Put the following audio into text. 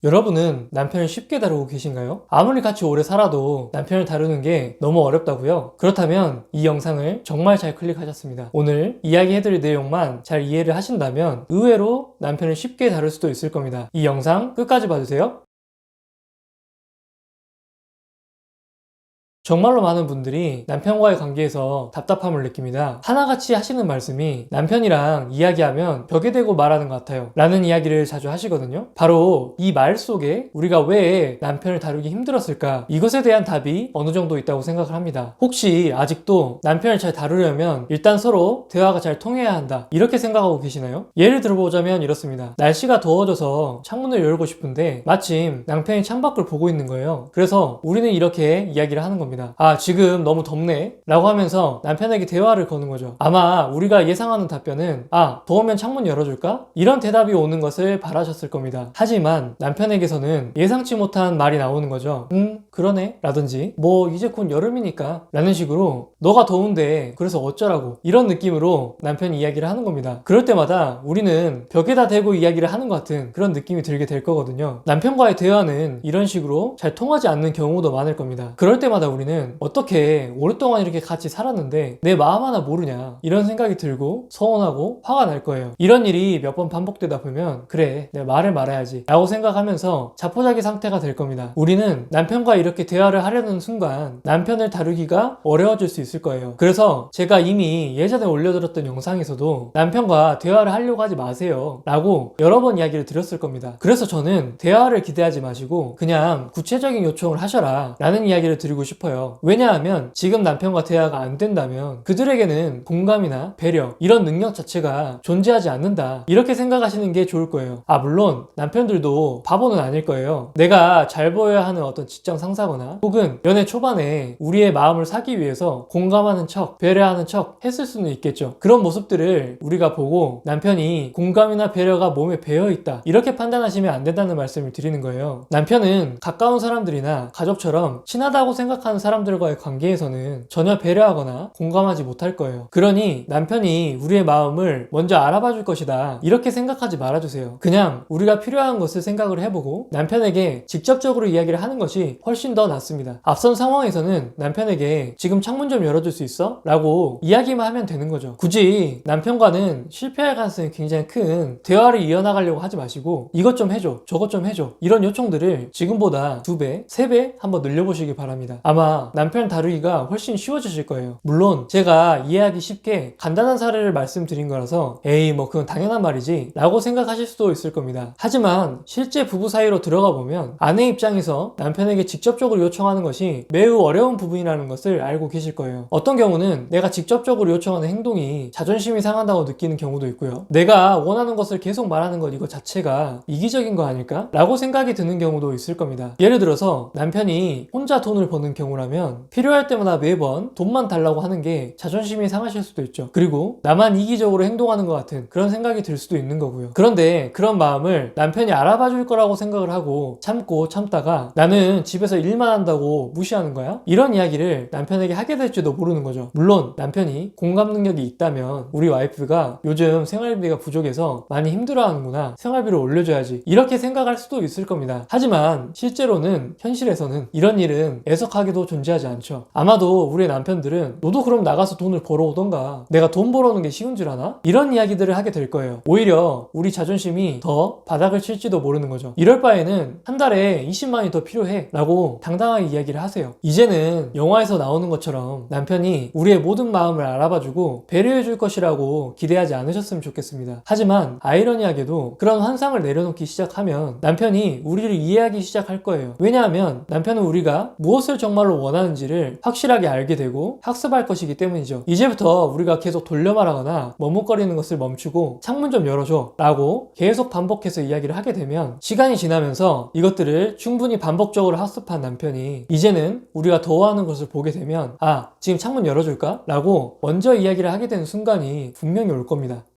여러분은 남편을 쉽게 다루고 계신가요? 아무리 같이 오래 살아도 남편을 다루는 게 너무 어렵다고요? 그렇다면 이 영상을 정말 잘 클릭하셨습니다. 오늘 이야기해드릴 내용만 잘 이해를 하신다면 의외로 남편을 쉽게 다룰 수도 있을 겁니다. 이 영상 끝까지 봐주세요. 정말로 많은 분들이 남편과의 관계에서 답답함을 느낍니다. 하나같이 하시는 말씀이 남편이랑 이야기하면 벽에 대고 말하는 것 같아요 라는 이야기를 자주 하시거든요. 바로 이 말 속에 우리가 왜 남편을 다루기 힘들었을까, 이것에 대한 답이 어느 정도 있다고 생각을 합니다. 혹시 아직도 남편을 잘 다루려면 일단 서로 대화가 잘 통해야 한다, 이렇게 생각하고 계시나요? 예를 들어보자면 이렇습니다. 날씨가 더워져서 창문을 열고 싶은데 마침 남편이 창밖을 보고 있는 거예요. 그래서 우리는 이렇게 이야기를 하는 겁니다. 아, 지금 너무 덥네 라고 하면서 남편에게 대화를 거는 거죠. 아마 우리가 예상하는 답변은 아, 더우면 창문 열어줄까? 이런 대답이 오는 것을 바라셨을 겁니다. 하지만 남편에게서는 예상치 못한 말이 나오는 거죠. 그러네 라든지 뭐 이제 곧 여름이니까 라는 식으로 너가 더운데 그래서 어쩌라고, 이런 느낌으로 남편이 이야기를 하는 겁니다. 그럴 때마다 우리는 벽에다 대고 이야기를 하는 것 같은 그런 느낌이 들게 될 거거든요. 남편과의 대화는 이런 식으로 잘 통하지 않는 경우도 많을 겁니다. 그럴 때마다 우리는 어떻게 오랫동안 이렇게 같이 살았는데 내 마음 하나 모르냐, 이런 생각이 들고 서운하고 화가 날 거예요. 이런 일이 몇 번 반복되다 보면 그래, 내가 말을 말아야지 라고 생각하면서 자포자기 상태가 될 겁니다. 우리는 남편과 이렇게 대화를 하려는 순간 남편을 다루기가 어려워질 수 있을 거예요. 그래서 제가 이미 예전에 올려드렸던 영상에서도 남편과 대화를 하려고 하지 마세요 라고 여러 번 이야기를 드렸을 겁니다. 그래서 저는 대화를 기대하지 마시고 그냥 구체적인 요청을 하셔라 라는 이야기를 드리고 싶어요. 왜냐하면 지금 남편과 대화가 안 된다면 그들에게는 공감이나 배려, 이런 능력 자체가 존재하지 않는다, 이렇게 생각하시는 게 좋을 거예요. 아, 물론 남편들도 바보는 아닐 거예요. 내가 잘 보여야 하는 어떤 직장 상사거나 혹은 연애 초반에 우리의 마음을 사기 위해서 공감하는 척, 배려하는 척 했을 수는 있겠죠. 그런 모습들을 우리가 보고 남편이 공감이나 배려가 몸에 배어있다, 이렇게 판단하시면 안 된다는 말씀을 드리는 거예요. 남편은 가까운 사람들이나 가족처럼 친하다고 생각하는 사람들과의 관계에서는 전혀 배려하거나 공감하지 못할 거예요. 그러니 남편이 우리의 마음을 먼저 알아봐 줄 것이다, 이렇게 생각하지 말아주세요. 그냥 우리가 필요한 것을 생각을 해보고 남편에게 직접적으로 이야기를 하는 것이 훨씬 더 낫습니다. 앞선 상황에서는 남편에게 지금 창문 좀 열어줄 수 있어? 라고 이야기만 하면 되는 거죠. 굳이 남편과는 실패할 가능성이 굉장히 큰 대화를 이어나가려고 하지 마시고 이것 좀 해줘, 저것 좀 해줘, 이런 요청들을 지금보다 2배, 3배 한번 늘려보시기 바랍니다. 아마 남편 다루기가 훨씬 쉬워지실 거예요. 물론 제가 이해하기 쉽게 간단한 사례를 말씀드린 거라서 에이 뭐 그건 당연한 말이지 라고 생각하실 수도 있을 겁니다. 하지만 실제 부부 사이로 들어가 보면 아내 입장에서 남편에게 직접적으로 요청하는 것이 매우 어려운 부분이라는 것을 알고 계실 거예요. 어떤 경우는 내가 직접적으로 요청하는 행동이 자존심이 상한다고 느끼는 경우도 있고요. 내가 원하는 것을 계속 말하는 것 이거 자체가 이기적인 거 아닐까? 라고 생각이 드는 경우도 있을 겁니다. 예를 들어서 남편이 혼자 돈을 버는 경우라면 필요할 때마다 매번 돈만 달라고 하는 게 자존심이 상하실 수도 있죠. 그리고 나만 이기적으로 행동하는 것 같은 그런 생각이 들 수도 있는 거고요. 그런데 그런 마음을 남편이 알아봐 줄 거라고 생각을 하고 참고 참다가 나는 집에서 일만 한다고 무시하는 거야? 이런 이야기를 남편에게 하게 될지도 모르는 거죠. 물론 남편이 공감 능력이 있다면 우리 와이프가 요즘 생활비가 부족해서 많이 힘들어하는구나, 생활비를 올려줘야지, 이렇게 생각할 수도 있을 겁니다. 하지만 실제로는 현실에서는 이런 일은 애석하게도 존재하지 않죠. 아마도 우리 남편들은 너도 그럼 나가서 돈을 벌어오던가, 내가 돈 벌어오는 게 쉬운 줄 아나? 이런 이야기들을 하게 될 거예요. 오히려 우리 자존심이 더 바닥을 칠지도 모르는 거죠. 이럴 바에는 한 달에 20만이 더 필요해 라고 당당하게 이야기를 하세요. 이제는 영화에서 나오는 것처럼 남편이 우리의 모든 마음을 알아봐주고 배려해 줄 것이라고 기대하지 않으셨으면 좋겠습니다. 하지만 아이러니하게도 그런 환상을 내려놓기 시작하면 남편이 우리를 이해하기 시작할 거예요. 왜냐하면 남편은 우리가 무엇을 정말로 원하는지를 확실하게 알게 되고 학습할 것이기 때문이죠. 이제부터 우리가 계속 돌려 말하거나 머뭇거리는 것을 멈추고 창문 좀 열어줘 라고 계속 반복해서 이야기를 하게 되면 시간이 지나면서 이것들을 충분히 반복적으로 학습한 남편이 이제는 우리가 더워하는 것을 보게 되면 아, 지금 창문 열어줄까? 라고 먼저 이야기를 하게 되는 순간이 분명히 올 겁니다.